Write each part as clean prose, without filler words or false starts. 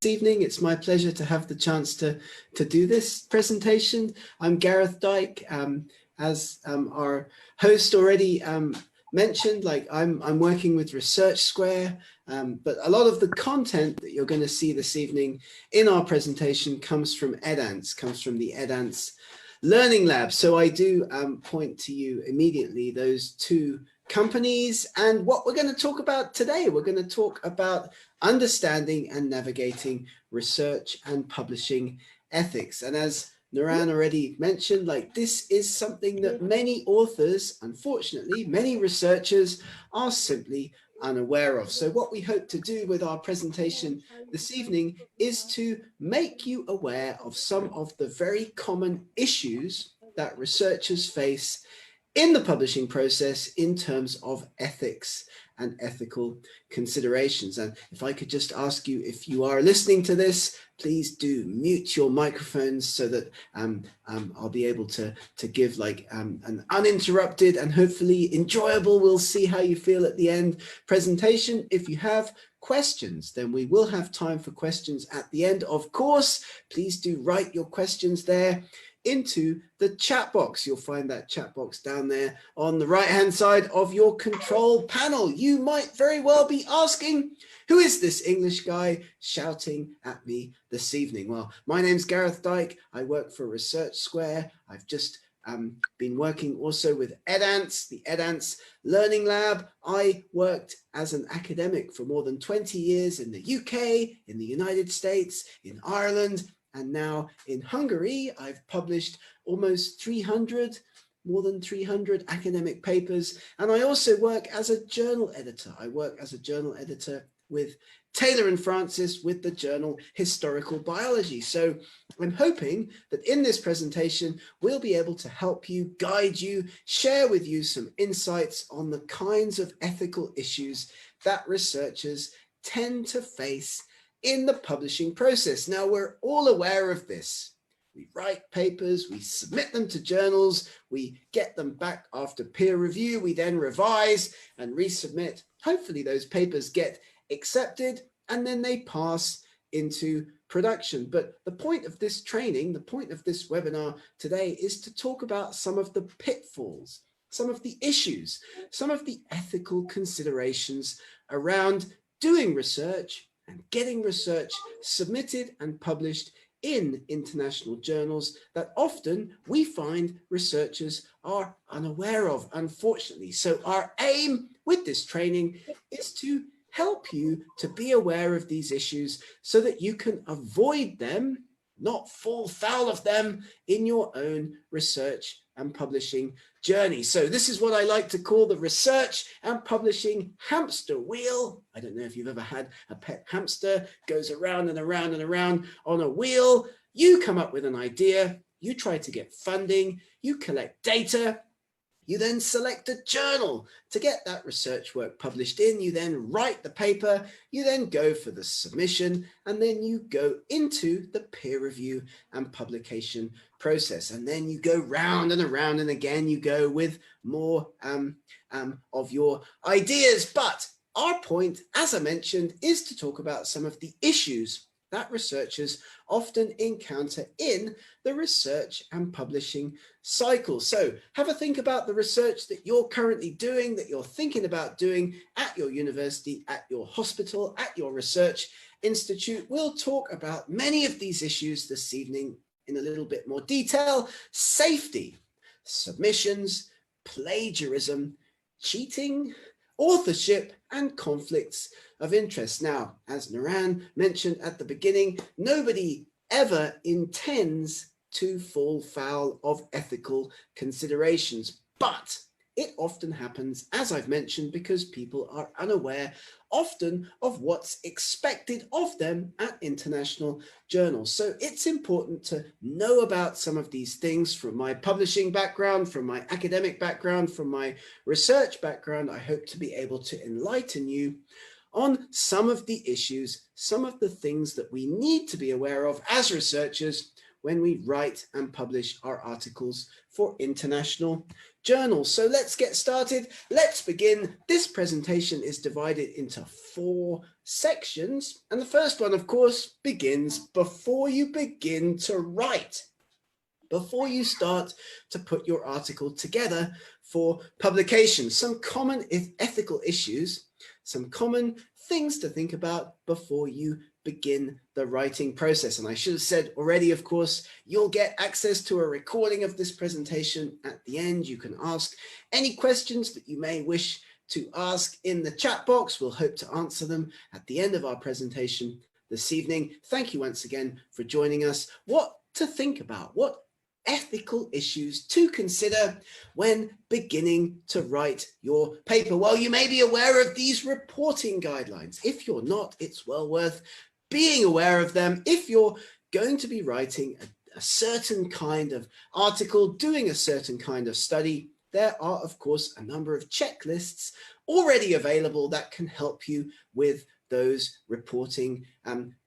evening. It's my pleasure to have the chance to do this presentation. I'm Gareth Dyke. As our host already mentioned, I'm working with Research Square, but a lot of the content that you're going to see this evening in our presentation comes from EdAnts, comes from the EdAnts Learning Lab. So I do point to you immediately those two companies, and what we're going to talk about today. We're going to talk about understanding and navigating research and publishing ethics. And as Naran already mentioned, this is something that many authors, unfortunately, many researchers are simply unaware of. So what we hope to do with our presentation this evening is to make you aware of some of the very common issues that researchers face in the publishing process in terms of ethics and ethical considerations. And if I could just ask you, if you are listening to this, please do mute your microphones so that I'll be able to give an uninterrupted and hopefully enjoyable, we'll see how you feel at the end, presentation. If you have questions, then we will have time for questions at the end. Of course, please do write your questions there into the chat box. You'll find that chat box down there on the right hand side of your control panel. You might very well be asking, who is this English guy shouting at me this evening? Well, my name's Gareth Dyke. I work for Research Square. I've just been working also with EdAnts, the EdAnts Learning Lab. I worked as an academic for more than 20 years in the UK, in the United States, in Ireland, and now in Hungary. I've published almost 300, more than 300 academic papers. And I also work as a journal editor. I work as a journal editor with Taylor and Francis with the journal Historical Biology. So I'm hoping that in this presentation, we'll be able to help you, guide you, share with you some insights on the kinds of ethical issues that researchers tend to face in the publishing process. Now, we're all aware of this. We write papers, we submit them to journals, we get them back after peer review, we then revise and resubmit. Hopefully those papers get accepted and then they pass into production. But the point of this training, the point of this webinar today is to talk about some of the pitfalls, some of the issues, some of the ethical considerations around doing research and getting research submitted and published in international journals that often we find researchers are unaware of, unfortunately. So our aim with this training is to help you to be aware of these issues so that you can avoid them, not fall foul of them in your own research and publishing journey. So this is what I like to call the research and publishing hamster wheel. I don't know if you've ever had a pet hamster, goes around and around and around on a wheel. You come up with an idea, you try to get funding, you collect data, you then select a journal to get that research work published in. You then write the paper, you then go for the submission, and then you go into the peer review and publication process. And then you go round and around, and again, you go with more of your ideas. But our point, as I mentioned, is to talk about some of the issues that researchers often encounter in the research and publishing cycle. So have a think about the research that you're currently doing, that you're thinking about doing at your university, at your hospital, at your research institute. We'll talk about many of these issues this evening in a little bit more detail: safety, submissions, plagiarism, cheating, authorship, and conflicts of interest. Now, as Naran mentioned at the beginning, nobody ever intends to fall foul of ethical considerations, but it often happens, as I've mentioned, because people are unaware often of what's expected of them at international journals. So it's important to know about some of these things. From my publishing background, from my academic background, from my research background, I hope to be able to enlighten you on some of the issues, some of the things that we need to be aware of as researchers when we write and publish our articles for international journals. So let's get started. Let's begin. This presentation is divided into 4 sections. And the first one, of course, begins before you begin to write, before you start to put your article together for publication. Some common ethical issues, some common things to think about before you begin the writing process. And I should have said already, of course, you'll get access to a recording of this presentation at the end. You can ask any questions that you may wish to ask in the chat box. We'll hope to answer them at the end of our presentation this evening. Thank you once again for joining us. What to think about, what ethical issues to consider when beginning to write your paper. Well, you may be aware of these reporting guidelines. If you're not, it's well worth being aware of them. If you're going to be writing a certain kind of article, doing a certain kind of study, there are, of course, a number of checklists already available that can help you with those reporting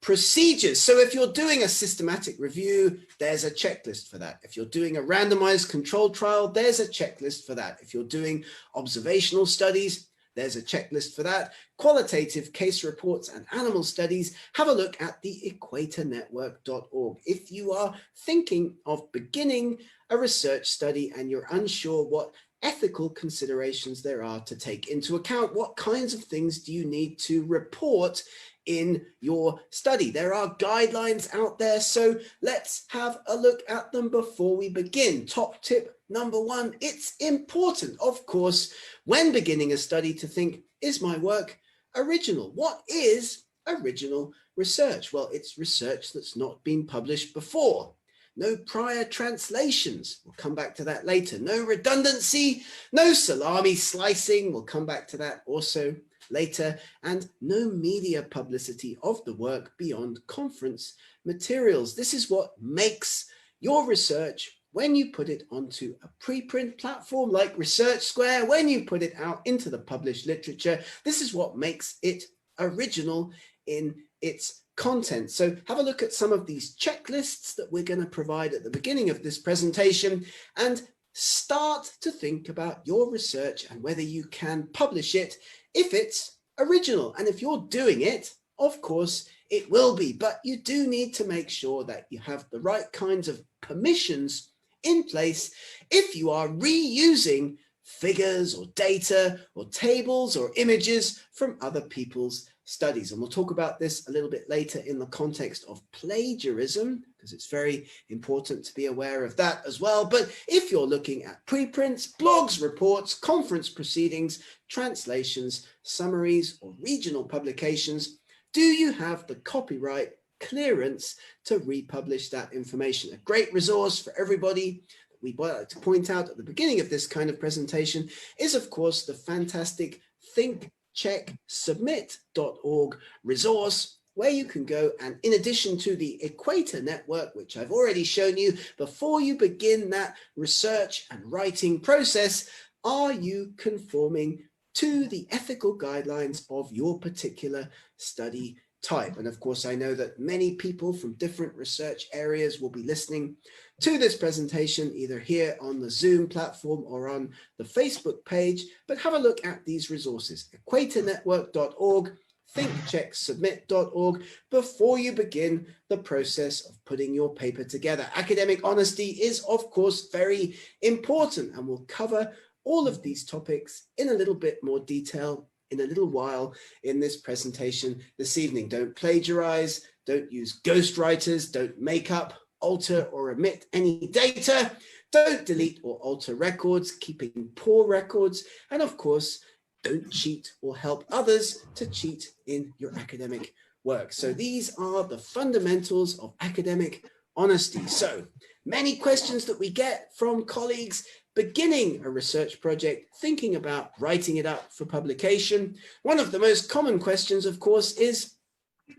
procedures. So if you're doing a systematic review, there's a checklist for that. If you're doing a randomized controlled trial, there's a checklist for that. If you're doing observational studies, there's a checklist for that. Qualitative case reports and animal studies, have a look at the equatornetwork.org. If you are thinking of beginning a research study and you're unsure what ethical considerations there are to take into account, what kinds of things do you need to report in your study? There are guidelines out there, so let's have a look at them before we begin. Top tip number 1, it's important, of course, when beginning a study to think, is my work original? What is original research? Well, it's research that's not been published before. No prior translations, we'll come back to that later. No redundancy, no salami slicing, we'll come back to that also later, and no media publicity of the work beyond conference materials. This is what makes your research, when you put it onto a preprint platform like Research Square, when you put it out into the published literature, this is what makes it original in its content. So have a look at some of these checklists that we're going to provide at the beginning of this presentation and start to think about your research and whether you can publish it if it's original. And if you're doing it, of course, it will be, but you do need to make sure that you have the right kinds of permissions in place if you are reusing figures or data or tables or images from other people's studies. And we'll talk about this a little bit later in the context of plagiarism, because it's very important to be aware of that as well. But if you're looking at preprints, blogs, reports, conference proceedings, translations, summaries, or regional publications, do you have the copyright clearance to republish that information? A great resource for everybody that we like to point out at the beginning of this kind of presentation is, of course, the fantastic thinkchecksubmit.org resource, where you can go and, in addition to the Equator Network, which I've already shown you, before you begin that research and writing process, are you conforming to the ethical guidelines of your particular study type? And of course, I know that many people from different research areas will be listening to this presentation, either here on the Zoom platform or on the Facebook page, but have a look at these resources, equatornetwork.org, thinkchecksubmit.org, before you begin the process of putting your paper together. Academic honesty is, of course, very important, and we'll cover all of these topics in a little bit more detail in a little while in this presentation this evening. Don't plagiarize, don't use ghostwriters, don't make up, alter or omit any data, don't delete or alter records, keeping poor records, and of course, don't cheat or help others to cheat in your academic work. So these are the fundamentals of academic honesty. So many questions that we get from colleagues beginning a research project, thinking about writing it up for publication. One of the most common questions, of course, is,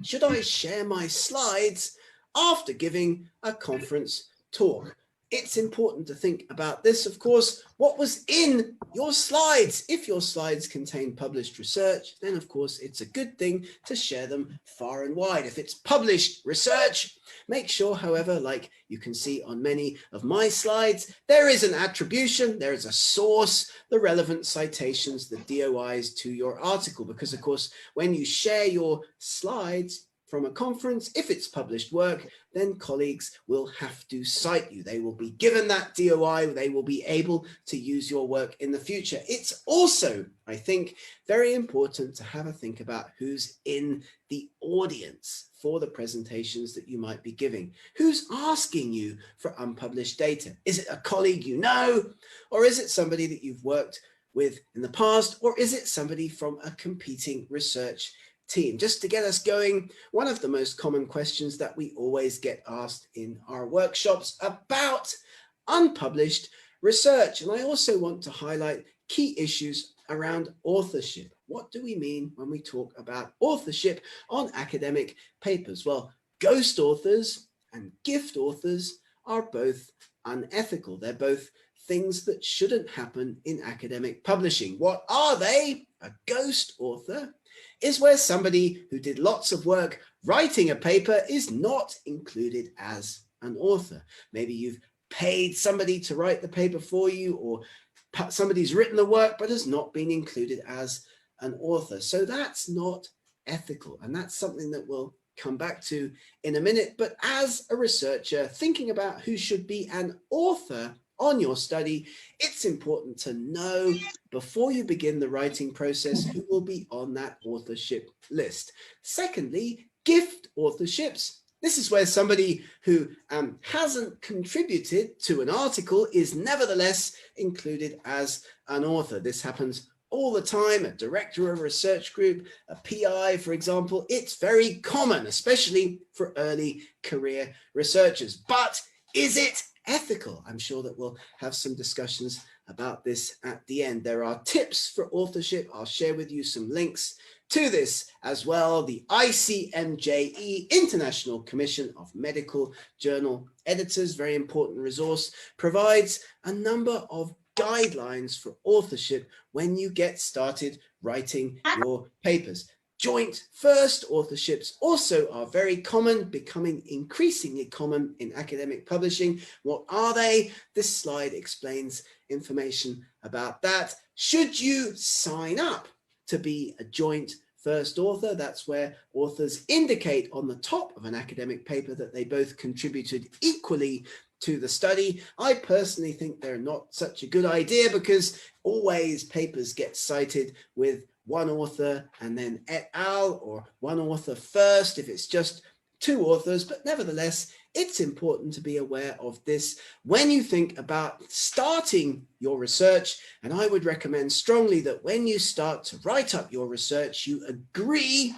should I share my slides after giving a conference talk? It's important to think about this, of course, what was in your slides. If your slides contain published research, then of course it's a good thing to share them far and wide. If it's published research, make sure, however, like you can see on many of my slides, there is an attribution, there is a source, the relevant citations, the DOIs to your article, because of course, when you share your slides from a conference, if it's published work, then colleagues will have to cite you. They will be given that DOI, they will be able to use your work in the future. It's also, I think, very important to have a think about who's in the audience for the presentations that you might be giving. Who's asking you for unpublished data? Is it a colleague you know, or is it somebody that you've worked with in the past, or is it somebody from a competing research team? Just to get us going, one of the most common questions that we always get asked in our workshops about unpublished research. And I also want to highlight key issues around authorship. What do we mean when we talk about authorship on academic papers? Well, ghost authors and gift authors are both unethical. They're both things that shouldn't happen in academic publishing. What are they? A ghost author is where somebody who did lots of work writing a paper is not included as an author. Maybe you've paid somebody to write the paper for you, or somebody's written the work but has not been included as an author. So that's not ethical, and that's something that we'll come back to in a minute. But as a researcher thinking about who should be an author on your study, it's important to know before you begin the writing process who will be on that authorship list. Secondly, gift authorships. This is where somebody who hasn't contributed to an article is nevertheless included as an author. This happens all the time. A director of a research group, a PI, for example. It's very common, especially for early career researchers. But is it ethical? I'm sure that we'll have some discussions about this at the end. There are tips for authorship. I'll share with you some links to this as well. The ICMJE, International Commission of Medical Journal Editors, very important resource, provides a number of guidelines for authorship when you get started writing your papers. Joint first authorships also are very common, becoming increasingly common in academic publishing. What are they? This slide explains information about that. Should you sign up to be a joint first author? That's where authors indicate on the top of an academic paper that they both contributed equally to the study. I personally think they're not such a good idea, because always papers get cited with one author and then et al, or one author first if it's just two authors. But nevertheless, it's important to be aware of this when you think about starting your research. And I would recommend strongly that when you start to write up your research, you agree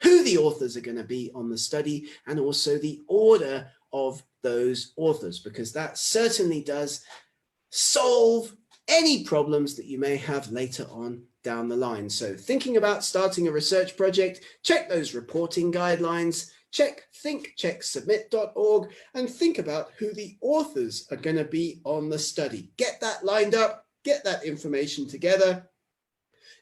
who the authors are going to be on the study, and also the order of those authors, because that certainly does solve any problems that you may have later on down the line. So thinking about starting a research project, check those reporting guidelines, check thinkchecksubmit.org, and think about who the authors are going to be on the study. Get that lined up, get that information together.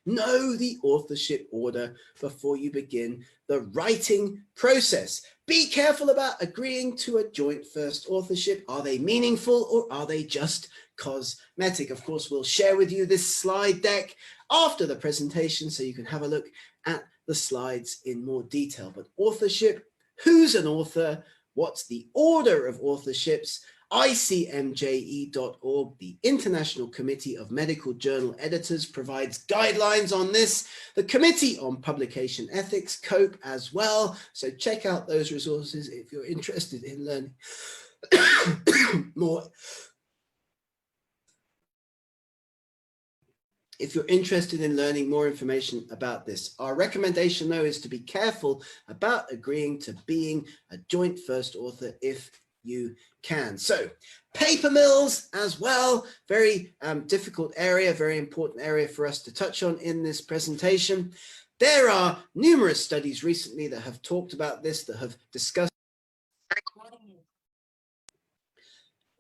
Know the authorship order before you begin the writing process. Be careful about agreeing to a joint first authorship. Are they meaningful, or are they just cosmetic? Of course, we'll share with you this slide deck after the presentation so you can have a look at the slides in more detail. But authorship, who's an author? What's the order of authorships? ICMJE.org, the International Committee of Medical Journal Editors, provides guidelines on this. The Committee on Publication Ethics, COPE, as well. So check out those resources if you're interested in learning more. If you're interested in learning more information about this. Our recommendation, though, is to be careful about agreeing to being a joint first author if you can. So paper mills as well, very difficult area, very important area for us to touch on in this presentation. There are numerous studies recently that have talked about this, that have discussed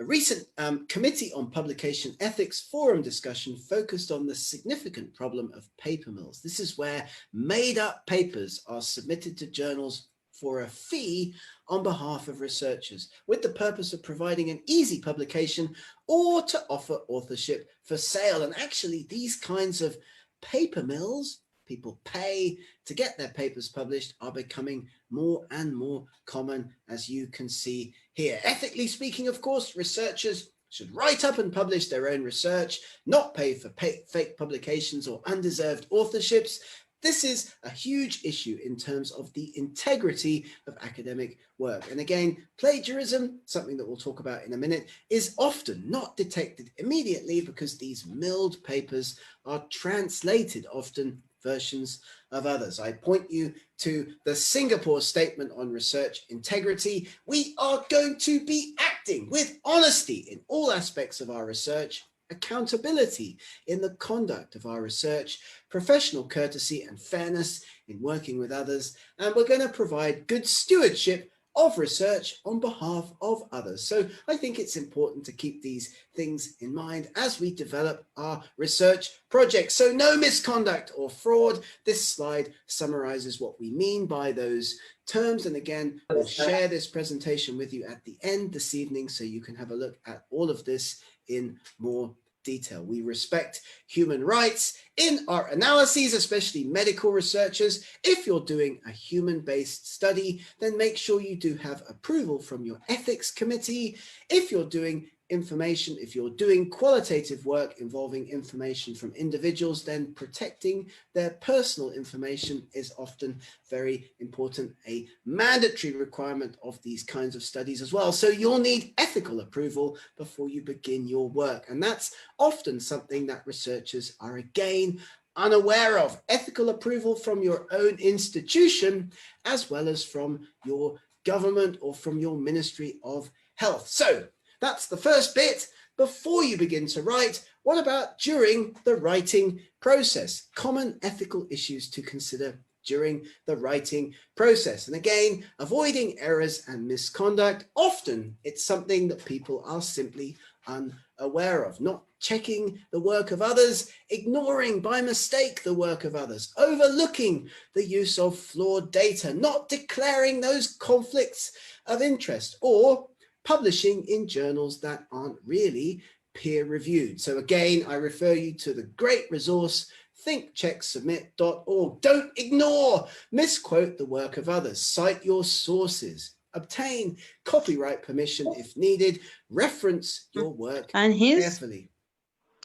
A recent Committee on Publication Ethics forum discussion focused on the significant problem of paper mills. This is where made-up papers are submitted to journals for a fee on behalf of researchers, with the purpose of providing an easy publication or to offer authorship for sale. And actually, these kinds of paper mills, people pay to get their papers published, are becoming more and more common, as you can see here. Ethically speaking, of course, researchers should write up and publish their own research, not pay for fake publications or undeserved authorships. This is a huge issue in terms of the integrity of academic work. And again, plagiarism, something that we'll talk about in a minute, is often not detected immediately because these milled papers are translated, often versions of others. I point you to the Singapore Statement on Research Integrity. We are going to be acting with honesty in all aspects of our research, accountability in the conduct of our research, professional courtesy and fairness in working with others, and we're going to provide good stewardship of research on behalf of others. So I think it's important to keep these things in mind as we develop our research projects. So no misconduct or fraud. This slide summarizes what we mean by those terms. And again, we'll share this presentation with you at the end this evening so you can have a look at all of this in more detail. We respect human rights in our analyses, especially medical researchers. If you're doing a human-based study, then make sure you do have approval from your ethics committee. If you're doing information, if you're doing qualitative work involving information from individuals, then protecting their personal information is often very important, a mandatory requirement of these kinds of studies as well. So you'll need ethical approval before you begin your work. And that's often something that researchers are again unaware of. Ethical approval from your own institution, as well as from your government or from your Ministry of Health. So that's the first bit. Before you begin to write, what about during the writing process? Common ethical issues to consider during the writing process. And again, avoiding errors and misconduct. Often it's something that people are simply unaware of. Not checking the work of others, ignoring by mistake the work of others, overlooking the use of flawed data, not declaring those conflicts of interest, or publishing in journals that aren't really peer-reviewed. So again, I refer you to the great resource, thinkchecksubmit.org. Don't ignore, misquote the work of others, cite your sources, obtain copyright permission if needed, reference your work carefully.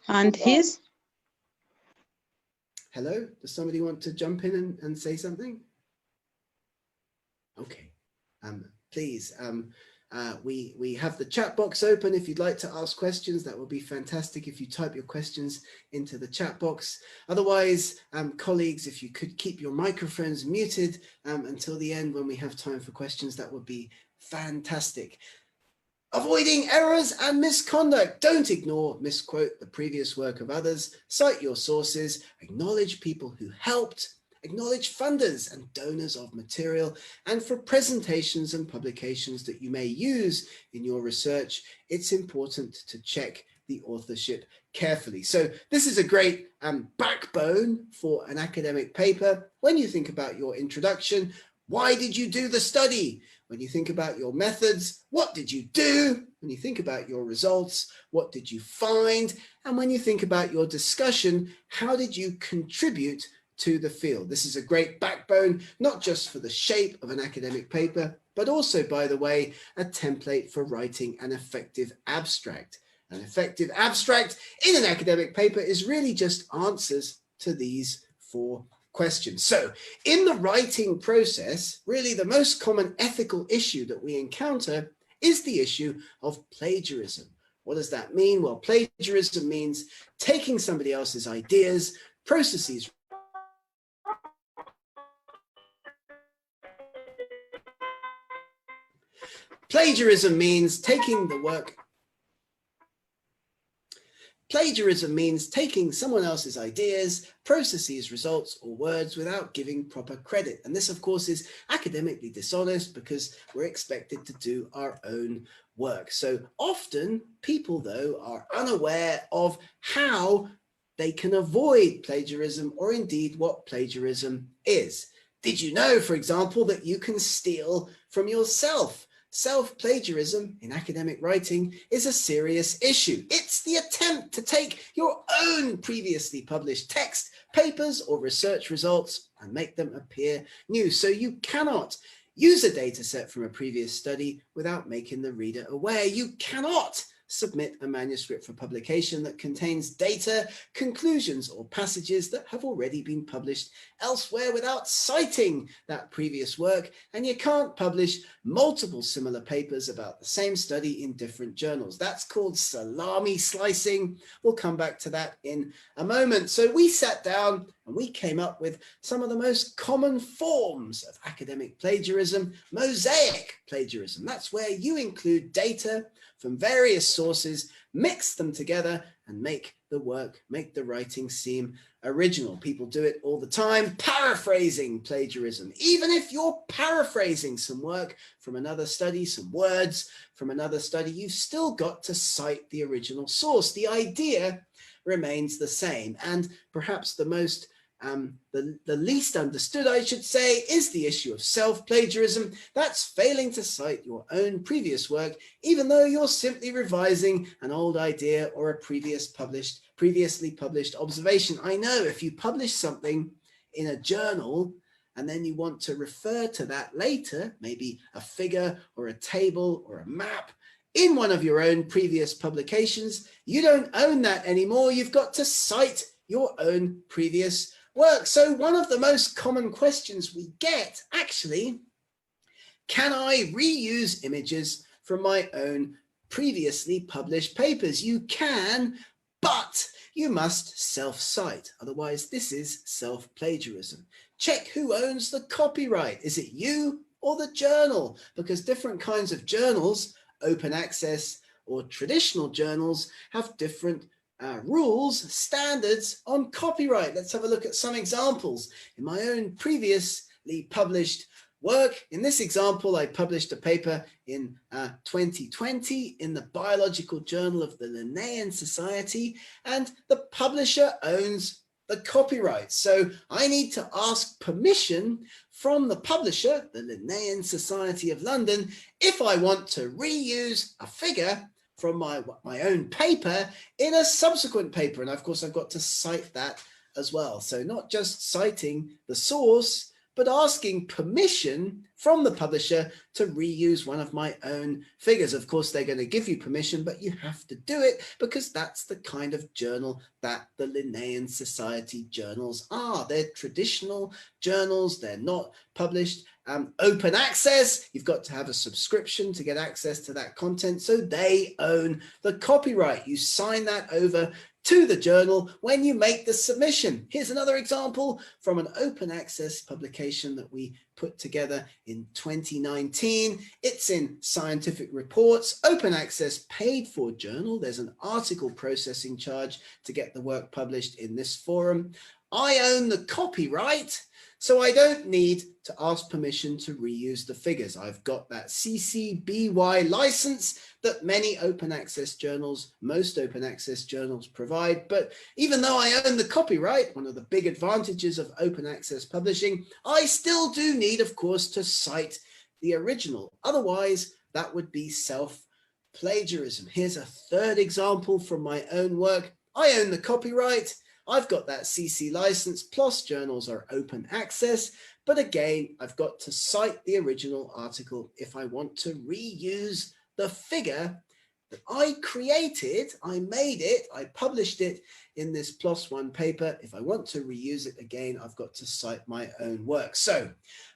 Hello, does somebody want to jump in and say something? Okay, please. We have the chat box open. If you'd like to ask questions, that would be fantastic if you type your questions into the chat box. Otherwise, colleagues, if you could keep your microphones muted until the end when we have time for questions, that would be fantastic. Avoiding errors and misconduct. Don't ignore, misquote the previous work of others. Cite your sources. Acknowledge people who helped. Acknowledge funders and donors of material, and for presentations and publications that you may use in your research, it's important to check the authorship carefully. So this is a great backbone for an academic paper. When you think about your introduction, why did you do the study? When you think about your methods, what did you do? When you think about your results, what did you find? And when you think about your discussion, how did you contribute to the field? This is a great backbone, not just for the shape of an academic paper, but also, by the way, a template for writing an effective abstract. An effective abstract in an academic paper is really just answers to these 4 questions. So in the writing process, really the most common ethical issue that we encounter is the issue of plagiarism. What does that mean? Well, plagiarism means taking somebody else's ideas, processes, plagiarism means taking the work Plagiarism means taking someone else's ideas, processes, results, or words without giving proper credit. And this, of course, is academically dishonest because we're expected to do our own work. So often people, though, are unaware of how they can avoid plagiarism, or indeed what plagiarism is. Did you know, for example, that you can steal from yourself? Self-plagiarism in academic writing is a serious issue. It's the attempt to take your own previously published text, papers, or research results and make them appear new. So you cannot use a data set from a previous study without making the reader aware. You cannot submit a manuscript for publication that contains data, conclusions, or passages that have already been published elsewhere without citing that previous work, and you can't publish multiple similar papers about the same study in different journals. That's called salami slicing. We'll come back to that in a moment. So we sat down and we came up with some of the most common forms of academic plagiarism. Mosaic plagiarism, that's where you include data from various sources, mix them together, and make the work, make the writing seem original. People do it all the time. Paraphrasing plagiarism. Even if you're paraphrasing some work from another study, some words from another study, you've still got to cite the original source. The idea remains the same. And perhaps the most the least understood, I should say, is the issue of self-plagiarism. That's failing to cite your own previous work, even though you're simply revising an old idea or a previously published observation. I know if you publish something in a journal and then you want to refer to that later, maybe a figure or a table or a map, in one of your own previous publications, you don't own that anymore. You've got to cite your own previous work. So one of the most common questions we get, actually, can I reuse images from my own previously published papers? You can, but you must self-cite. Otherwise, this is self-plagiarism. Check who owns the copyright. Is it you or the journal? Because different kinds of journals, open access or traditional journals, have different rules, standards on copyright. Let's have a look at some examples. In my own previously published work, in this example, I published a paper in 2020 in the Biological Journal of the Linnaean Society, and the publisher owns the copyright. So I need to ask permission from the publisher, the Linnaean Society of London, if I want to reuse a figure from my own paper in a subsequent paper. And of course, I've got to cite that as well. So not just citing the source, but asking permission from the publisher to reuse one of my own figures. Of course, they're going to give you permission, but you have to do it because that's the kind of journal that the Linnaean Society journals are. They're traditional journals. They're not published open access. You've got to have a subscription to get access to that content. So they own the copyright. You sign that over to the journal when you make the submission. Here's another example from an open access publication that we put together in 2019. It's in Scientific Reports, open access paid for journal. There's an article processing charge to get the work published in this forum. I own the copyright, so I don't need to ask permission to reuse the figures. I've got that CC BY license that many open access journals, most open access journals provide. But even though I own the copyright, one of the big advantages of open access publishing, I still do need, of course, to cite the original. Otherwise, that would be self-plagiarism. Here's a third example from my own work. I own the copyright. I've got that CC license, plus journals are open access. But again, I've got to cite the original article if I want to reuse the figure that I created, I made it, I published it in this +1 paper. If I want to reuse it again, I've got to cite my own work. So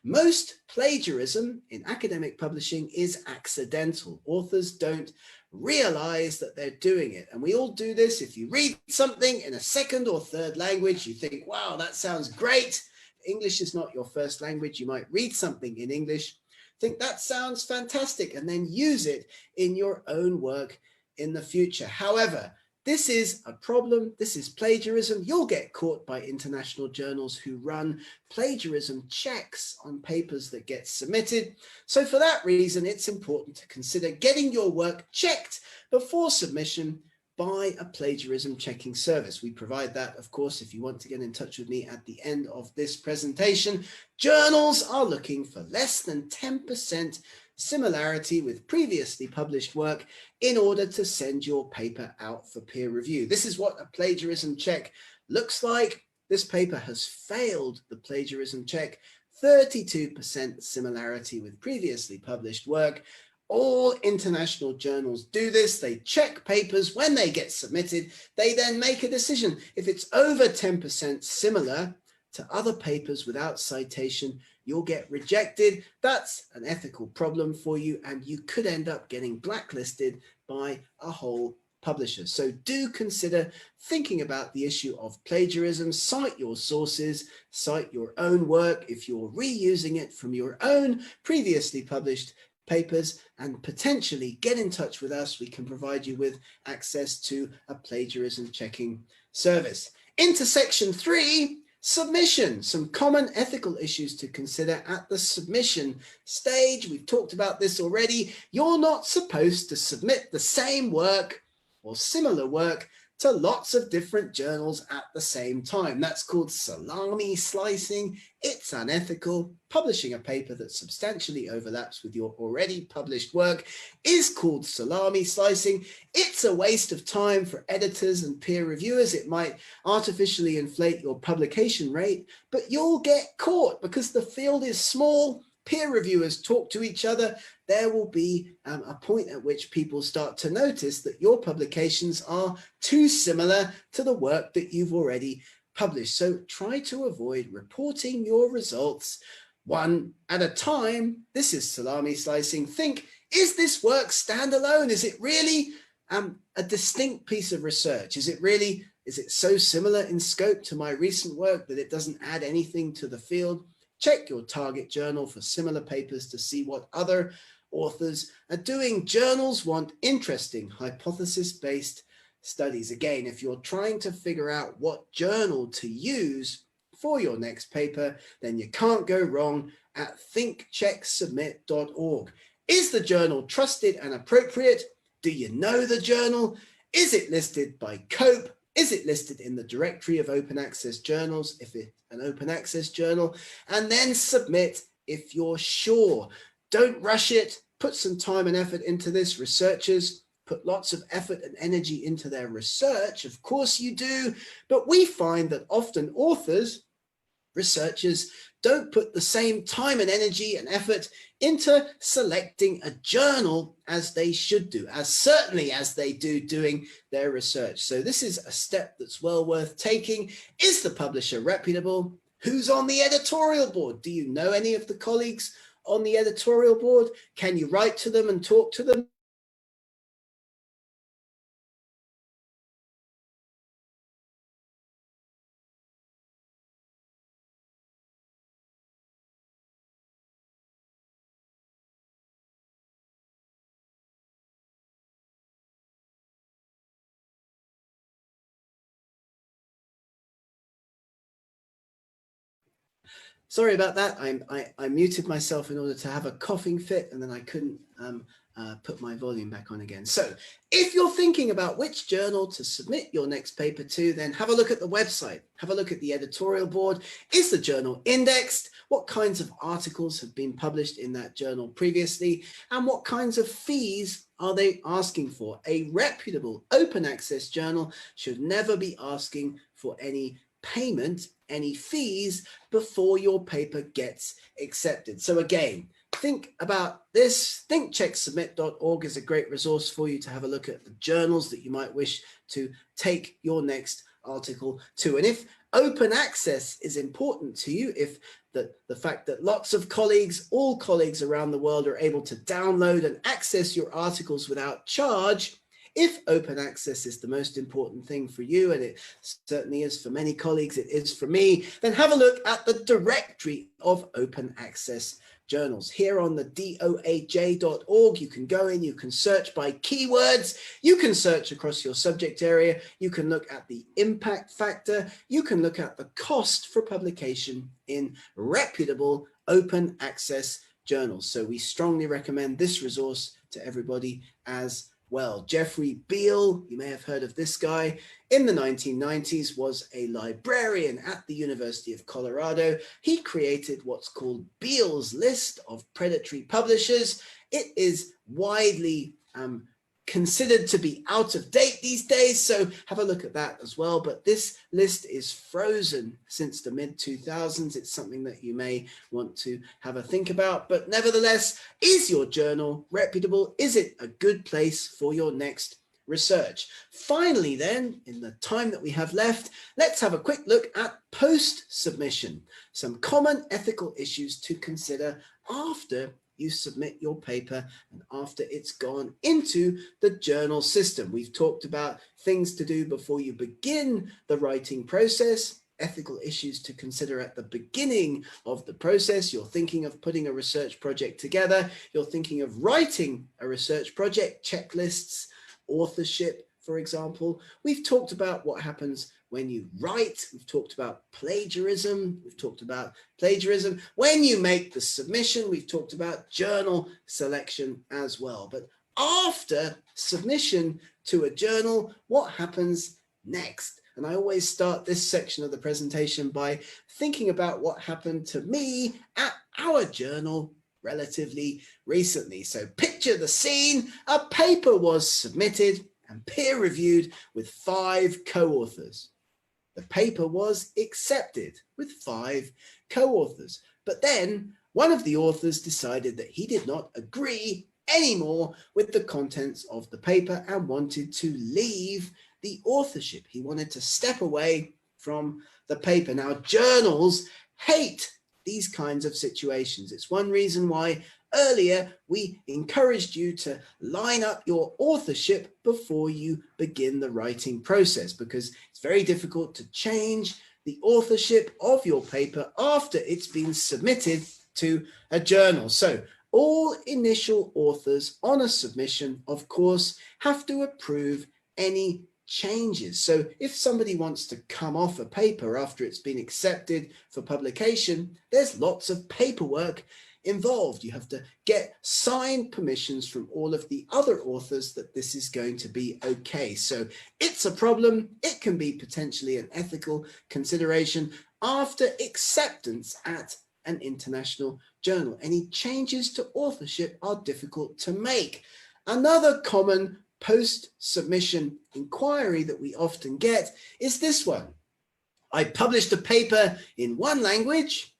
most plagiarism in academic publishing is accidental. Authors don't realize that they're doing it. And we all do this. If you read something in a second or third language, you think, wow, that sounds great. English is not your first language. You might read something in English, think that sounds fantastic, and then use it in your own work in the future. However, This is a problem. This is plagiarism. You'll get caught by international journals who run plagiarism checks on papers that get submitted. So for that reason, it's important to consider getting your work checked before submission by a plagiarism checking service. We provide that, of course, if you want to get in touch with me at the end of this presentation. Journals are looking for less than 10% similarity with previously published work in order to send your paper out for peer review. This is what a plagiarism check looks like. This paper has failed the plagiarism check, 32% similarity with previously published work. All international journals do this. They check papers when they get submitted. They then make a decision. If it's over 10% similar to other papers without citation, you'll get rejected. That's an ethical problem for you, and you could end up getting blacklisted by a whole publisher. So do consider thinking about the issue of plagiarism. Cite your sources, cite your own work if you're reusing it from your own previously published papers, and potentially get in touch with us. We can provide you with access to a plagiarism checking service. Into section 3, submission. Some common ethical issues to consider at the submission stage. We've talked about this already. You're not supposed to submit the same work or similar work to lots of different journals at the same time. That's called salami slicing. It's unethical. Publishing a paper that substantially overlaps with your already published work is called salami slicing. It's a waste of time for editors and peer reviewers. It might artificially inflate your publication rate, but you'll get caught because the field is small. Peer reviewers talk to each other. There will be a point at which people start to notice that your publications are too similar to the work that you've already published. So try to avoid reporting your results one at a time. This is salami slicing. Think, is this work standalone? Is it really a distinct piece of research? Is it so similar in scope to my recent work that it doesn't add anything to the field? Check your target journal for similar papers to see what other authors are doing. Journals want interesting hypothesis-based studies. Again, if you're trying to figure out what journal to use for your next paper, then you can't go wrong at thinkchecksubmit.org. Is the journal trusted and appropriate? Do you know the journal? Is it listed by COPE? Is it listed in the directory of open access journals if it's an open access journal? And then submit if you're sure. Don't rush it. Put some time and effort into this. Researchers put lots of effort and energy into their research. Of course you do. But we find that often authors, researchers, don't put the same time and energy and effort into selecting a journal as they should do, as certainly as they do doing their research. So this is a step that's well worth taking. Is the publisher reputable? Who's on the editorial board? Do you know any of the colleagues on the editorial board? Can you write to them and talk to them? Sorry about that. I muted myself in order to have a coughing fit, and then I couldn't put my volume back on again. So if you're thinking about which journal to submit your next paper to, then have a look at the website. Have a look at the editorial board. Is the journal indexed? What kinds of articles have been published in that journal previously? And what kinds of fees are they asking for? A reputable open access journal should never be asking for any payment, any fees before your paper gets accepted. So again, think about this. Thinkchecksubmit.org is a great resource for you to have a look at the journals that you might wish to take your next article to. And if open access is important to you, if the fact that lots of colleagues, all colleagues around the world are able to download and access your articles without charge If open access is the most important thing for you, and it certainly is for many colleagues, it is for me, then have a look at the directory of open access journals. Here on the doaj.org, you can go in, you can search by keywords, you can search across your subject area, you can look at the impact factor, you can look at the cost for publication in reputable open access journals. So we strongly recommend this resource to everybody as well. Jeffrey Beale, you may have heard of this guy, in the 1990s was a librarian at the University of Colorado. He created what's called Beale's list of predatory publishers. It is widely considered to be out of date these days, so have a look at that as well. But this list is frozen since the mid-2000s. It's something that you may want to have a think about. But nevertheless, is your journal reputable? Is it a good place for your next research? Finally then, in the time that we have left, let's have a quick look at post-submission, some common ethical issues to consider after you submit your paper and after it's gone into the journal system. We've talked about things to do before you begin the writing process, ethical issues to consider at the beginning of the process. You're thinking of putting a research project together. You're thinking of writing a research project, checklists, authorship, for example. We've talked about what happens when you write. We've talked about plagiarism. We've talked about plagiarism. When you make the submission, we've talked about journal selection as well. But after submission to a journal, what happens next? And I always start this section of the presentation by thinking about what happened to me at our journal relatively recently. So picture the scene. A paper was submitted and peer-reviewed with 5 co-authors. The paper was accepted with 5 co-authors. But then one of the authors decided that he did not agree anymore with the contents of the paper and wanted to leave the authorship. He wanted to step away from the paper. Now, journals hate these kinds of situations. It's one reason why earlier we encouraged you to line up your authorship before you begin the writing process, because it's very difficult to change the authorship of your paper after it's been submitted to a journal. So all initial authors on a submission, of course, have to approve any changes. So if somebody wants to come off a paper after it's been accepted for publication, there's lots of paperwork involved. You have to get signed permissions from all of the other authors that this is going to be okay. So it's a problem. It can be potentially an ethical consideration after acceptance at an international journal. Any changes to authorship are difficult to make. Another common post-submission inquiry that we often get is this one. I published a paper in one language,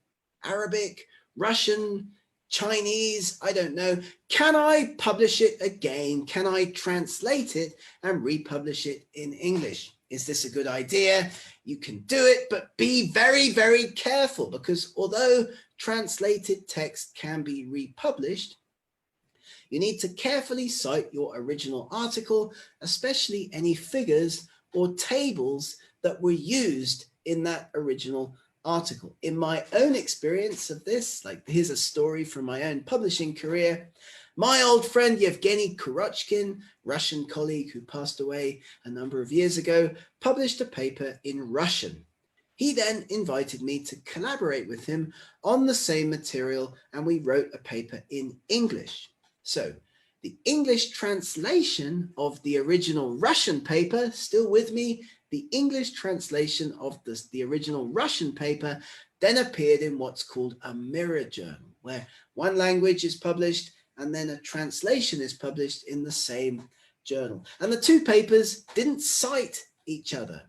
Arabic, Russian, Chinese, I don't know. Can I publish it again? Can I translate it and republish it in English? Is this a good idea? You can do it, but be very, very careful, because although translated text can be republished, you need to carefully cite your original article, especially any figures or tables that were used in that original article. In my own experience of this, like here's a story from my own publishing career. My old friend Yevgeny Kurochkin, Russian colleague who passed away a number of years ago, published a paper in Russian. He then invited me to collaborate with him on the same material, and we wrote a paper in English. So the English translation of the original Russian paper, still with me, the English translation of the original Russian paper then appeared in what's called a mirror journal, where one language is published and then a translation is published in the same journal. And the two papers didn't cite each other.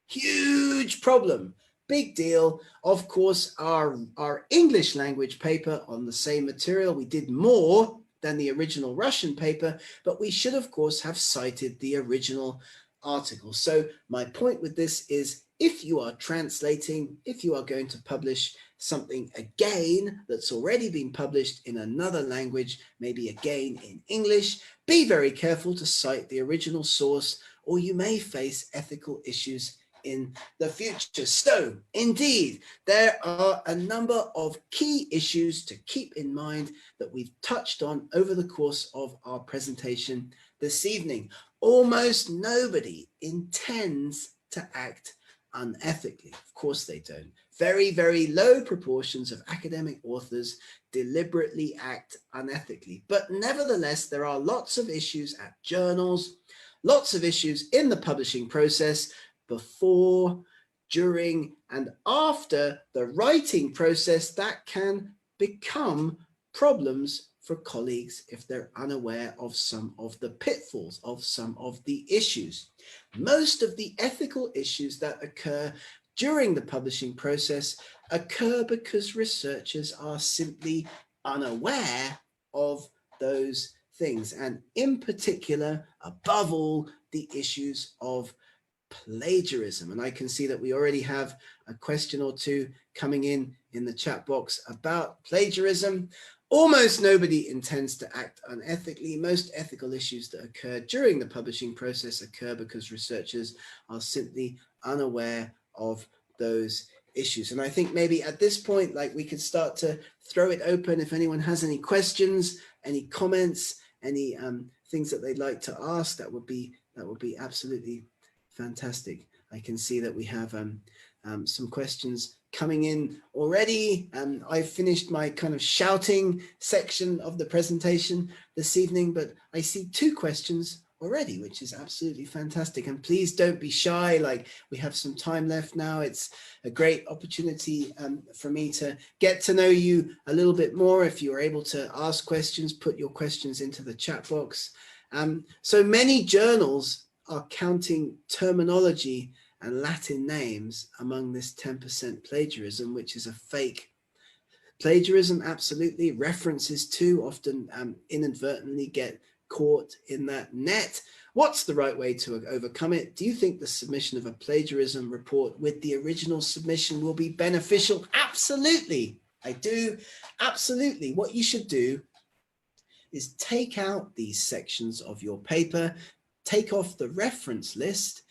Huge problem, big deal. Of course, our English language paper on the same material, we did more than the original Russian paper, but we should, of course, have cited the original article. So my point with this is if you are translating, if you are going to publish something again that's already been published in another language, maybe again in English, be very careful to cite the original source, or you may face ethical issues in the future. So indeed, there are a number of key issues to keep in mind that we've touched on over the course of our presentation this evening. Almost nobody intends to act unethically. Of course they don't. Very, very low proportions of academic authors deliberately act unethically. But nevertheless, there are lots of issues at journals, lots of issues in the publishing process before, during, and after the writing process that can become problems for colleagues if they're unaware of some of the pitfalls, of some of the issues. Most of the ethical issues that occur during the publishing process occur because researchers are simply unaware of those things, and in particular, above all, the issues of plagiarism. And I can see that we already have a question or two coming in the chat box about plagiarism. Almost nobody intends to act unethically. Most ethical issues that occur during the publishing process occur because researchers are simply unaware of those issues. And I think maybe at this point, like, we could start to throw it open. If anyone has any questions, any comments, any things that they'd like to ask, that would be absolutely fantastic. I can see that we have some questions coming in already. I've finished my kind of shouting section of the presentation this evening, but I see 2 questions already, which is absolutely fantastic. And please don't be shy. Like, we have some time left now. It's a great opportunity for me to get to know you a little bit more. If you're able to ask questions, put your questions into the chat box. So many journals are counting terminology and Latin names among this 10% plagiarism, which is a fake plagiarism. Absolutely. References too often inadvertently get caught in that net. What's the right way to overcome it? Do you think the submission of a plagiarism report with the original submission will be beneficial? Absolutely. I do. Absolutely. What you should do is take out these sections of your paper, take off the reference list,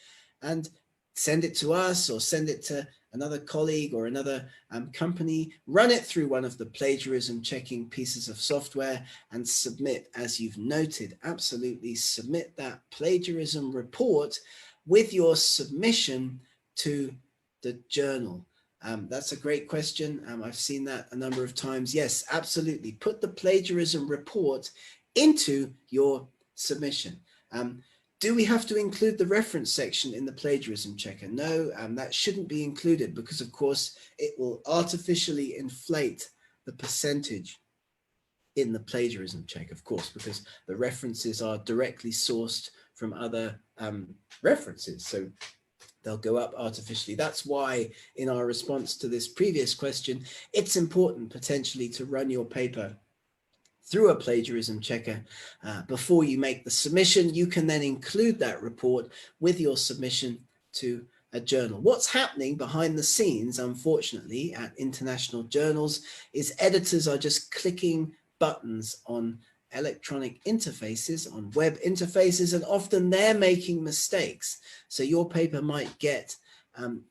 and send it to us or send it to another colleague or another company, run it through one of the plagiarism checking pieces of software and submit, as you've noted. Absolutely submit that plagiarism report with your submission to the journal. That's a great question. I've seen that a number of times. Yes, absolutely. Put the plagiarism report into your submission. Do we have to include the reference section in the plagiarism checker? No, that shouldn't be included because, of course, it will artificially inflate the percentage in the plagiarism check, of course, because the references are directly sourced from other references. So they'll go up artificially. That's why in our response to this previous question, it's important potentially to run your paper through a plagiarism checker before you make the submission. You can then include that report with your submission to a journal. What's happening behind the scenes, unfortunately, at international journals is editors are just clicking buttons on electronic interfaces, on web interfaces, and often they're making mistakes. So your paper might get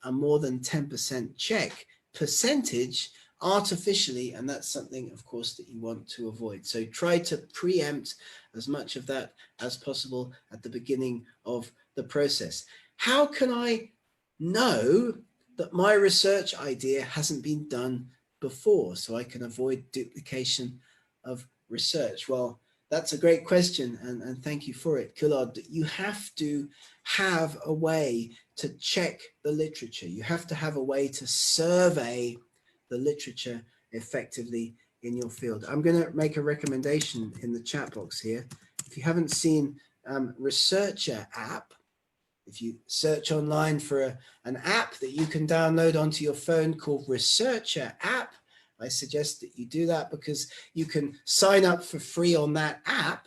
a more than 10% check percentage artificially, and that's something, of course, that you want to avoid. So try to preempt as much of that as possible at the beginning of the process. How can I know that my research idea hasn't been done before so I can avoid duplication of research? Well, that's a great question, and thank you for it, Kulad. You have to have a way to check the literature. You have to have a way to survey the literature effectively in your field. I'm going to make a recommendation in the chat box here. If you haven't seen Researcher app, if you search online for an app that you can download onto your phone called Researcher app, I suggest that you do that because you can sign up for free on that app.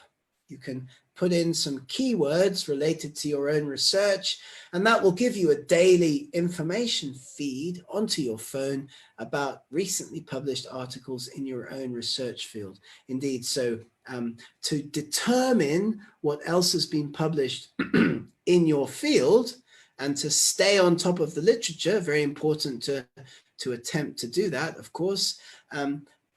You can put in some keywords related to your own research, and that will give you a daily information feed onto your phone about recently published articles in your own research field. Indeed, so to determine what else has been published in your field and to stay on top of the literature, very important to attempt to do that, of course,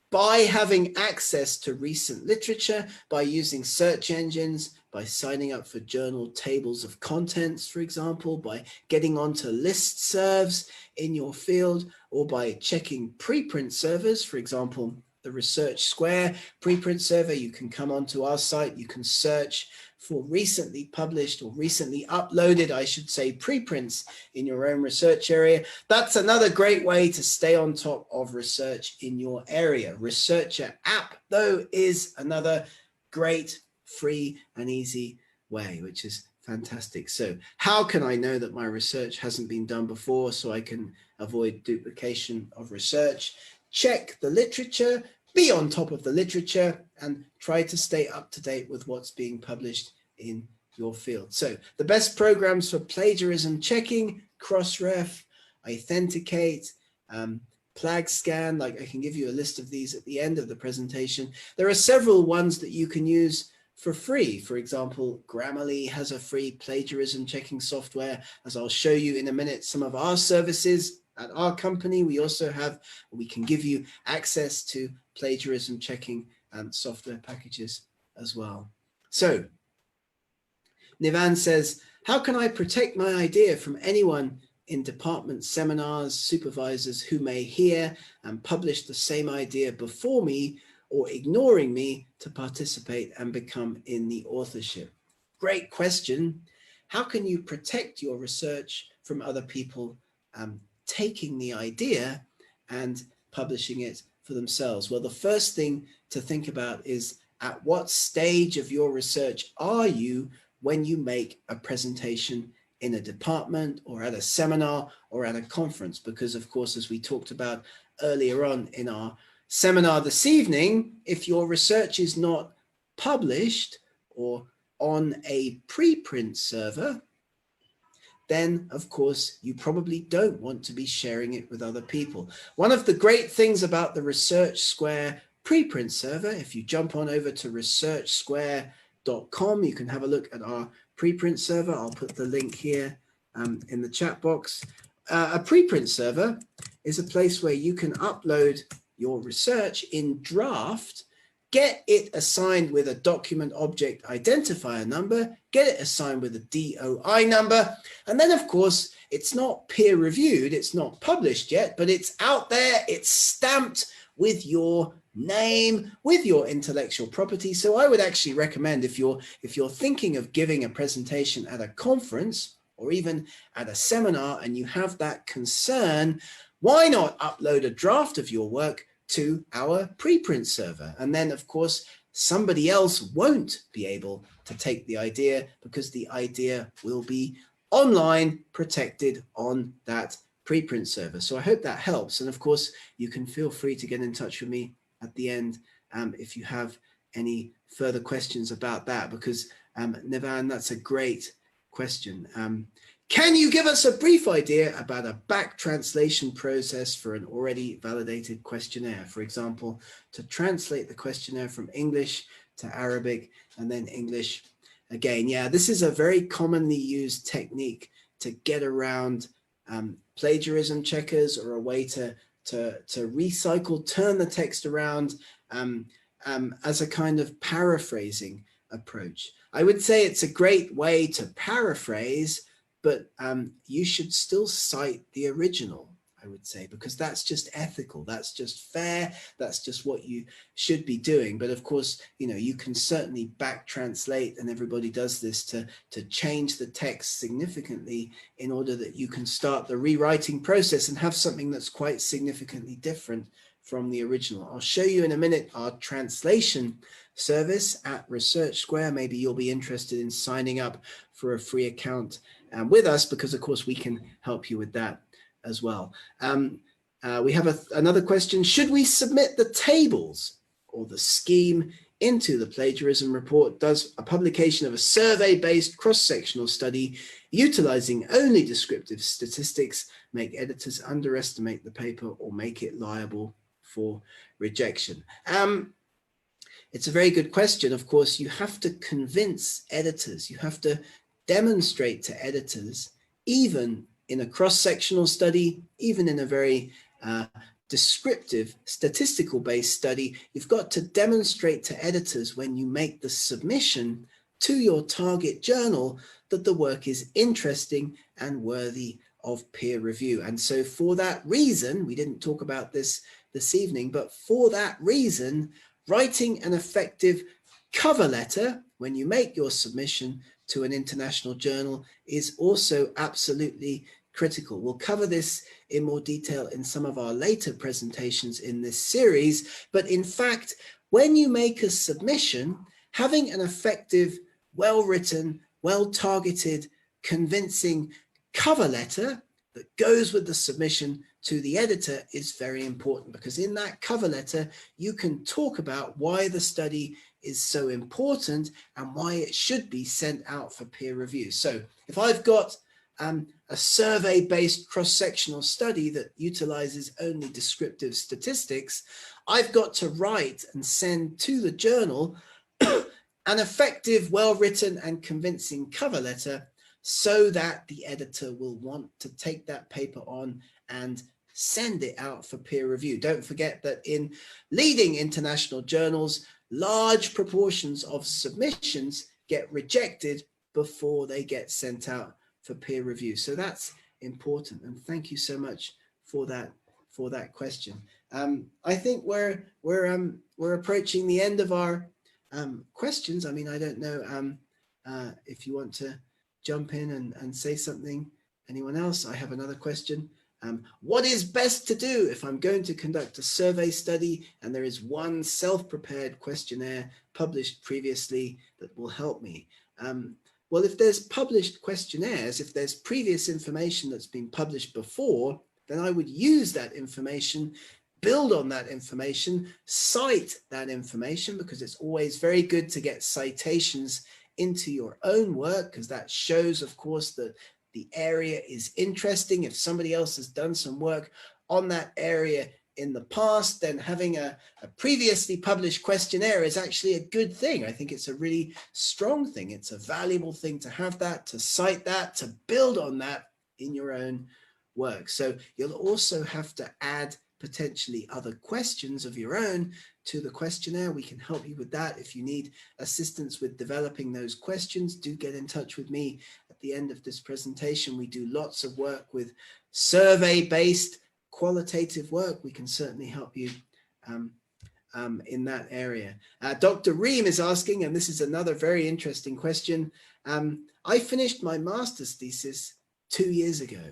by having access to recent literature, by using search engines, by signing up for journal tables of contents, for example, by getting onto listservs in your field, or by checking preprint servers, for example, the Research Square preprint server. You can come onto our site, you can search for recently published or recently uploaded, I should say, preprints in your own research area. That's another great way to stay on top of research in your area. Researcher app, though, is another great, free and easy way, which is fantastic. So how can I know that my research hasn't been done before so I can avoid duplication of research? Check the literature, be on top of the literature, and try to stay up to date with what's being published in your field. So the best programs for plagiarism checking: Crossref, Authenticate, PlagScan. Like, I can give you a list of these at the end of the presentation. There are several ones that you can use for free. For example, Grammarly has a free plagiarism checking software. As I'll show you in a minute, some of our services at our company, we can give you access to plagiarism checking software packages as well. So Nivan says, how can I protect my idea from anyone in department seminars, supervisors who may hear and publish the same idea before me, or ignoring me to participate and become in the authorship? Great question. How can you protect your research from other people taking the idea and publishing it for themselves? Well, the first thing to think about is, at what stage of your research are you when you make a presentation in a department or at a seminar or at a conference? Because, of course, as we talked about earlier on in our seminar this evening, if your research is not published or on a preprint server, then of course you probably don't want to be sharing it with other people. One of the great things about the Research Square preprint server, if you jump on over to researchsquare.com, you can have a look at our preprint server. I'll put the link here in the chat box. A preprint server is a place where you can upload your research in draft, get it assigned with a document object identifier number, get it assigned with a DOI number, and then of course it's not peer reviewed, it's not published yet, but it's out there, it's stamped with your name, with your intellectual property. So I would actually recommend, if you're thinking of giving a presentation at a conference or even at a seminar and you have that concern, why not upload a draft of your work to our preprint server? And then, of course, somebody else won't be able to take the idea because the idea will be online, protected on that preprint server. So I hope that helps. And of course, you can feel free to get in touch with me at the end if you have any further questions about that, because Nivan, that's a great question. Can you give us a brief idea about a back translation process for an already validated questionnaire? For example, to translate the questionnaire from English to Arabic and then English again. Yeah, this is a very commonly used technique to get around plagiarism checkers, or a way to recycle, turn the text around as a kind of paraphrasing approach. I would say it's a great way to paraphrase, but you should still cite the original, I would say, because that's just ethical, that's just fair, that's just what you should be doing. But of course, you know, you can certainly back translate, and everybody does this, to change the text significantly in order that you can start the rewriting process and have something that's quite significantly different from the original. I'll show you in a minute our translation service at Research Square. Maybe you'll be interested in signing up for a free account with us, because of course we can help you with that as well. We have another question. Should we submit the tables or the scheme into the plagiarism report does a publication of a survey-based cross-sectional study utilizing only descriptive statistics make editors underestimate the paper or make it liable for rejection? It's a very good question. Of course, you have to convince editors, you have to demonstrate to editors, even in a cross-sectional study, even in a very descriptive, statistical-based study, you've got to demonstrate to editors when you make the submission to your target journal that the work is interesting and worthy of peer review. And so for that reason, we didn't talk about this evening, but for that reason, writing an effective cover letter when you make your submission to an international journal is also absolutely critical. We'll cover this in more detail in some of our later presentations in this series, but in fact, when you make a submission, having an effective, well-written, well-targeted, convincing cover letter that goes with the submission to the editor is very important, because in that cover letter, you can talk about why the study is so important and why it should be sent out for peer review. So if I've got a survey-based cross-sectional study that utilizes only descriptive statistics, I've got to write and send to the journal an effective, well-written and convincing cover letter so that the editor will want to take that paper on and send it out for peer review. Don't forget that in leading international journals, large proportions of submissions get rejected before they get sent out for peer review. So that's important. And thank you so much for that question. I think we're approaching the end of our questions. I mean, I don't know if you want to jump in and say something. Anyone else? I have another question. What is best to do if I'm going to conduct a survey study and there is one self-prepared questionnaire published previously that will help me? Well, if there's published questionnaires, if there's previous information that's been published before, then I would use that information, build on that information, cite that information, because it's always very good to get citations into your own work, because that shows, of course, that the area is interesting. If somebody else has done some work on that area in the past, then having a previously published questionnaire is actually a good thing. I think it's a really strong thing. It's a valuable thing to have that, to cite that, to build on that in your own work. So you'll also have to add potentially other questions of your own to the questionnaire. We can help you with that. If you need assistance with developing those questions, do get in touch with me at the end of this presentation. We do lots of work with survey-based qualitative work. We can certainly help you in that area. Dr. Reem is asking, and this is another very interesting question. I finished my master's thesis 2 years ago.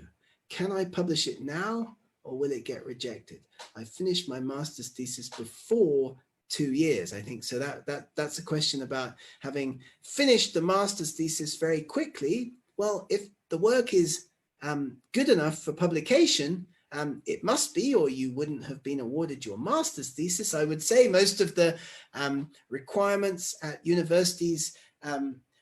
Can I publish it now, or will it get rejected? I finished my master's thesis before 2 years, I think. So that's a question about having finished the master's thesis very quickly. Well, if the work is good enough for publication, it must be, or you wouldn't have been awarded your master's thesis. I would say most of the requirements at universities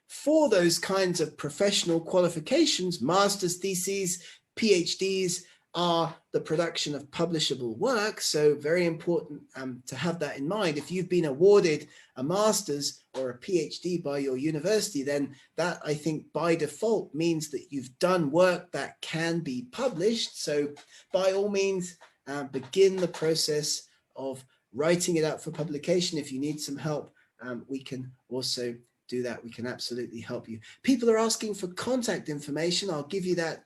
for those kinds of professional qualifications, master's theses, PhDs, are the production of publishable work. So very important to have that in mind. If you've been awarded a master's or a PhD by your university, then that, I think, by default means that you've done work that can be published. So by all means, begin the process of writing it up for publication. If you need some help, we can also do that. We can absolutely help you. People are asking for contact information. I'll give you that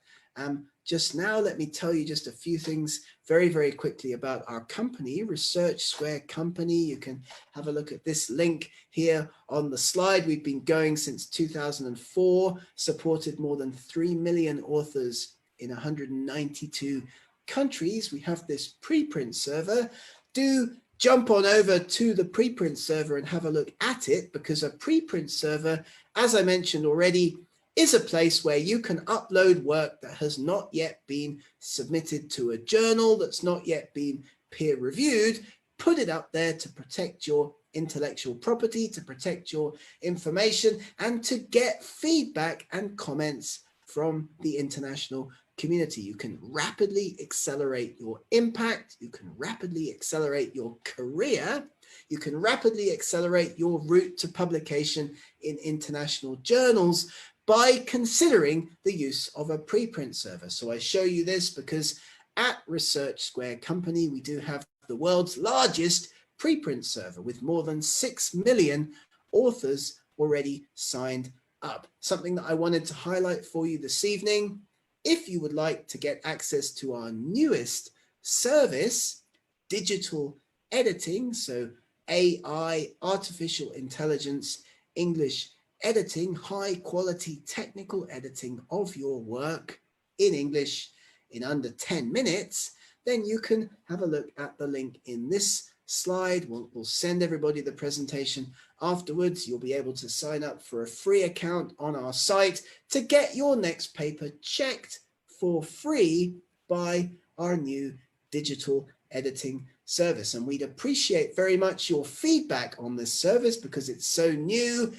just now. Let me tell you just a few things very, very quickly about our company, Research Square Company. You can have a look at this link here on the slide. We've been going since 2004, supported more than 3 million authors in 192 countries. We have this preprint server. Do jump on over to the preprint server and have a look at it, because a preprint server, as I mentioned already, is a place where you can upload work that has not yet been submitted to a journal, that's not yet been peer reviewed, put it up there to protect your intellectual property, to protect your information, and to get feedback and comments from the international community. You can rapidly accelerate your impact. You can rapidly accelerate your career. You can rapidly accelerate your route to publication in international journals by considering the use of a preprint server. So I show you this because at Research Square Company, we do have the world's largest preprint server with more than 6 million authors already signed up. Something that I wanted to highlight for you this evening. If you would like to get access to our newest service, digital editing, so AI, artificial intelligence, English editing, high quality technical editing of your work in English in under 10 minutes, then you can have a look at the link in this slide. We'll send everybody the presentation afterwards. You'll be able to sign up for a free account on our site to get your next paper checked for free by our new digital editing service. And we'd appreciate very much your feedback on this service because it's so new.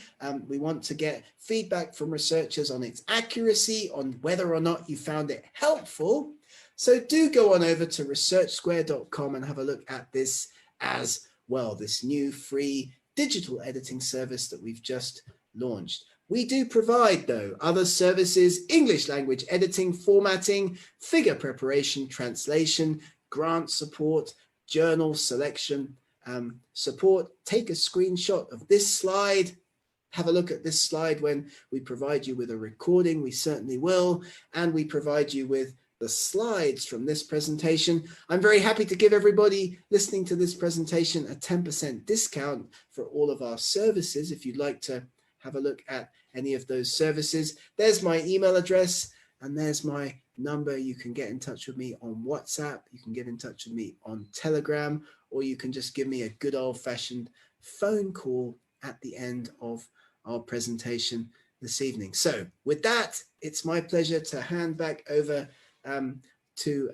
We want to get feedback from researchers on its accuracy, on whether or not you found it helpful. So do go on over to researchsquare.com and have a look at this as well, this new free digital editing service that we've just launched. We do provide, though, other services: English language editing, formatting, figure preparation, translation, grant support, journal selection support. Take a screenshot of this slide. Have a look at this slide when we provide you with a recording. We certainly will. And we provide you with the slides from this presentation. I'm very happy to give everybody listening to this presentation a 10% discount for all of our services. If you'd like to have a look at any of those services, there's my email address and there's my number. You can get in touch with me on WhatsApp. You can get in touch with me on Telegram, or you can just give me a good old-fashioned phone call at the end of our presentation this evening. So with that, it's my pleasure to hand back over to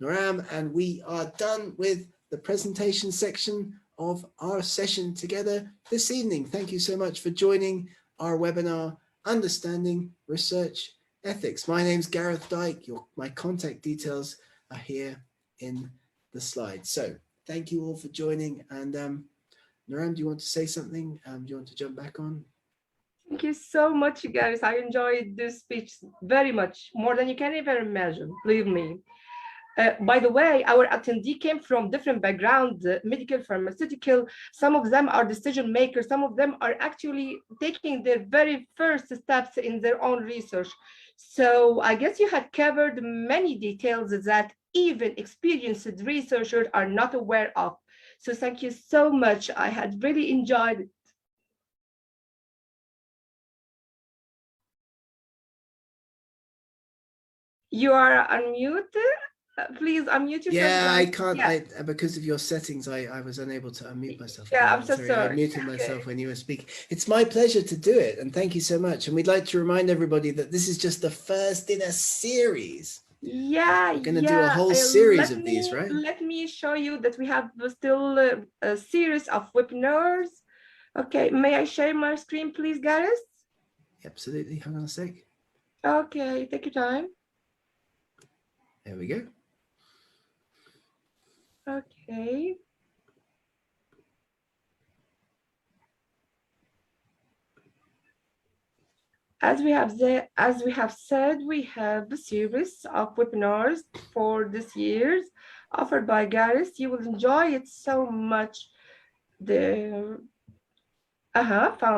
Noram, and we are done with the presentation section of our session together this evening. Thank you so much for joining our webinar, Understanding Research Ethics. My name's Gareth Dyke. My contact details are here in the slide. So thank you all for joining. And Noram, do you want to say something? Do you want to jump back on? Thank you so much, guys. I enjoyed this speech very much, more than you can even imagine, believe me. By the way, our attendee came from different backgrounds, medical, pharmaceutical. Some of them are decision makers. Some of them are actually taking their very first steps in their own research. So I guess you had covered many details that even experienced researchers are not aware of. So thank you so much. I had really enjoyed it. You are unmuted. Please unmute yourself. Yeah, I can't. Yeah. Because of your settings, I was unable to unmute myself. Yeah, I'm so sorry. I muted myself when you were speaking. It's my pleasure to do it, and thank you so much. And we'd like to remind everybody that this is just the first in a series. Yeah, we're going to do a whole series of these, right? Let me show you that we have still a series of webinars. Okay, may I share my screen, please, Gareth? Absolutely. Hang on a sec. Okay, take your time. There we go. Okay. As we have said, we have a series of webinars for this year offered by Gareth. You will enjoy it so much. Found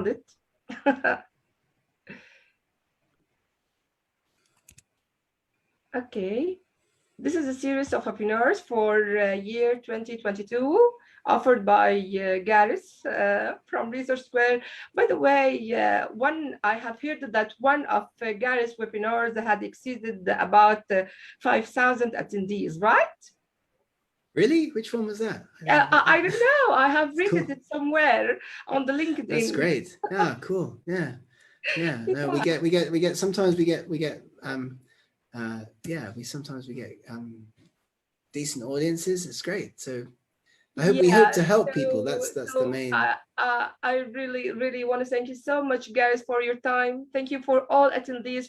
it. Okay. This is a series of webinars for year 2022 offered by Gareth from Research Square. By the way, I have heard that one of Gareth's webinars had exceeded about 5,000 attendees, right? Really? Which one was that? I don't know. I have read it somewhere on the LinkedIn. That's great. Yeah, cool. Yeah. Yeah. No, we get sometimes we get sometimes we get decent audiences. It's great. So I hope we hope to Yeah, help people. That's the main. I really, really want to thank you so much, guys, for your time. Thank you for all attendees.